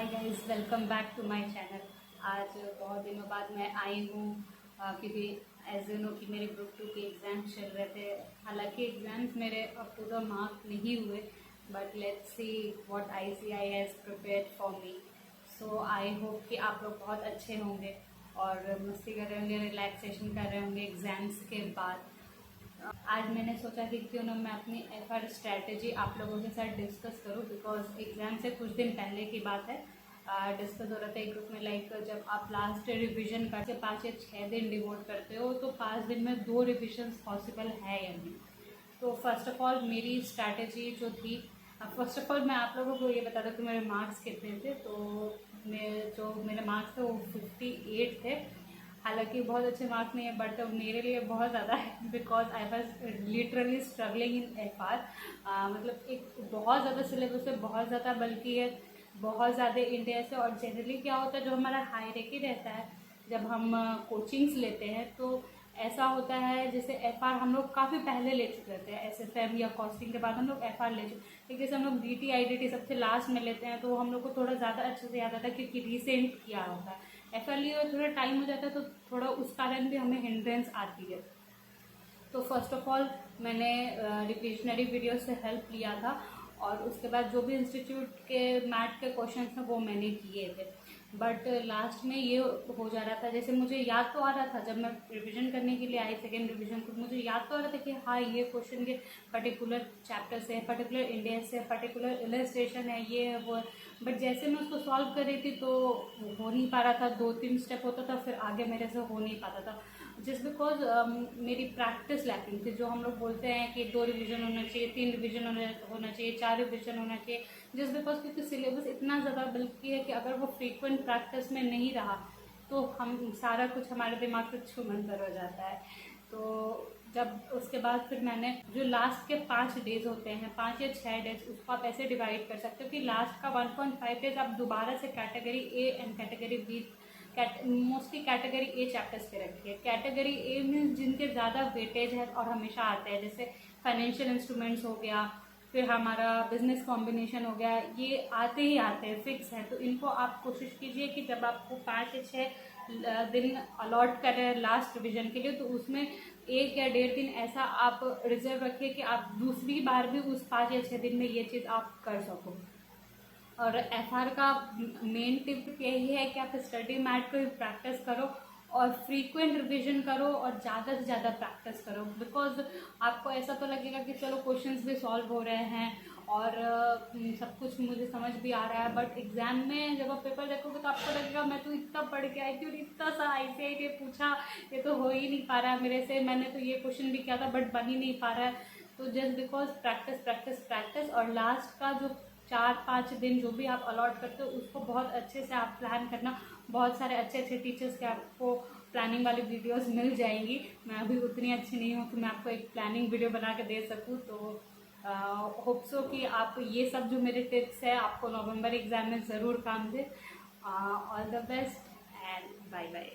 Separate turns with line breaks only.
Hi guys, welcome back to my channel. आज बहुत दिनों बाद मैं आई हूँ क्योंकि एज यू नो कि मेरे ग्रुप 2 के एग्ज़ाम्स चल रहे थे। हालांकि एग्ज़ाम्स मेरे अप टू द मार्क नहीं हुए, but let's see what ICI has prepared for me. So I hope कि आप लोग बहुत अच्छे होंगे और मस्ती कर रहे होंगे, रिलैक्सेशन कर रहे होंगे एग्ज़ाम्स के बाद। आज मैंने सोचा कि क्यों ना मैं अपनी FR स्ट्रैटेजी आप लोगों के साथ डिस्कस करूं, बिकॉज एग्ज़ाम से कुछ दिन पहले की बात है। डिस्कस हो रहा था एक ग्रुप में, लाइक जब आप लास्ट रिवीजन करके 5 या 6 दिन डिवोट करते हो तो 5 दिन में 2 रिविजन पॉसिबल है या नहीं। तो फर्स्ट ऑफ ऑल मेरी स्ट्रैटेजी जो थी, फर्स्ट ऑफ ऑल मैं आप लोगों को ये बता दूँ कि मेरे मार्क्स कितने थे। तो मेरे मार्क्स थे वो 58 थे। हालांकि बहुत अच्छे मार्क्स नहीं है, बट मेरे लिए बहुत ज़्यादा है because I was literally struggling in FR। मतलब एक बहुत ज़्यादा सिलेबस है, बहुत ज़्यादा बल्कि है, बहुत ज़्यादा इंडिया से। और जनरली क्या होता है, जो हमारा हायरार्की रहता है जब हम कोचिंग्स लेते हैं तो ऐसा होता है जैसे FR हम लोग काफ़ी पहले ले चुके रहते हैं। SFM या कॉस्टिंग के बाद हम लोग FR ले चुके, लेकिन जैसे हम लोग DT IDT सबसे लास्ट में लेते हैं तो हम लोग को थोड़ा ज़्यादा अच्छे से याद आता है क्योंकि रिसेंट किया होता है। FR लिए हुए थोड़ा टाइम हो जाता है तो थोड़ा उस कारण भी हमें हिंड्रेंस आती है। तो फर्स्ट ऑफ ऑल मैंने रिविजनरी वीडियो से हेल्प लिया था और उसके बाद जो भी इंस्टीट्यूट के मैथ के क्वेश्चन थे वो मैंने किए थे। बट लास्ट में ये हो जा रहा था, जैसे मुझे याद तो आ रहा था जब मैं रिवीजन करने के लिए आई सेकेंड रिवीजन, तो मुझे याद तो आ रहा था कि हाँ ये क्वेश्चन के पर्टिकुलर चैप्टर से, पर्टिकुलर इंडिया से, पर्टिकुलर इलस्ट्रेशन है, ये है वो है। बट जैसे मैं उसको सॉल्व कर रही थी तो हो नहीं पा रहा था, 2-3 स्टेप होता था फिर आगे मेरे से हो नहीं पाता था, जस्ट बिकॉज मेरी प्रैक्टिस लैकिंग थी। जो हम लोग बोलते हैं कि 2 रिवीजन होना चाहिए, 3 रिवीजन होना चाहिए, 4 रिवीजन होना चाहिए, जस्ट बिकॉज क्योंकि सिलेबस इतना ज़्यादा बल्कि है कि अगर वो फ्रीक्वेंट प्रैक्टिस में नहीं रहा तो हम सारा कुछ हमारे दिमाग से छूमंतर हो जाता है। तो जब उसके बाद फिर मैंने जो लास्ट के 5 डेज होते हैं, 5 या 6 डेज, उसको आप ऐसे डिवाइड कर सकते हो कि लास्ट का 1.5 डेज आप दोबारा से category A and category B, mostly category A chapters पे रखिए। कैटेगरी A में जिनके ज़्यादा वेटेज है और हमेशा आते हैं, जैसे फाइनेंशियल इंस्ट्रूमेंट्स हो गया, फिर हमारा बिजनेस कॉम्बिनेशन हो गया, ये आते ही आते हैं, फिक्स है। तो इनको आप कोशिश कीजिए कि जब आपको 5 या 6 दिन अलॉट कर रहे हैं लास्ट रिविजन के लिए तो उसमें 1 या 1.5 दिन ऐसा आप रिजर्व रखिए कि आप दूसरी बार भी उस 5 या 6 दिन में ये चीज़ आप कर सको। और FR का मेन टिप यही है कि आप स्टडी मैट को ही प्रैक्टिस करो और फ्रीक्वेंट रिवीजन करो और ज़्यादा से ज़्यादा प्रैक्टिस करो। बिकॉज आपको ऐसा तो लगेगा कि चलो क्वेश्चंस भी सॉल्व हो रहे हैं और सब कुछ मुझे समझ भी आ रहा है, बट एग्जाम में जब आप पेपर देखोगे तो आपको लगेगा मैं तो इतना पढ़ के आई थी और इतना सा ICI ने पूछा, ये तो हो ही नहीं पा रहा है मेरे से, मैंने तो ये क्वेश्चन भी किया था बट बन ही नहीं पा रहा है। तो just because practice practice practice, और लास्ट का जो 4-5 दिन जो भी आप अलॉट करते हो उसको बहुत अच्छे से आप प्लान करना। बहुत सारे अच्छे अच्छे टीचर्स के आपको प्लानिंग वाली वीडियोस मिल जाएंगी। मैं अभी उतनी अच्छी नहीं हूँ कि मैं आपको एक प्लानिंग वीडियो बना के दे सकूँ। तो होप सो कि आप ये सब जो मेरे टिप्स है आपको नवंबर एग्जाम में ज़रूर काम दे। All the best and bye bye.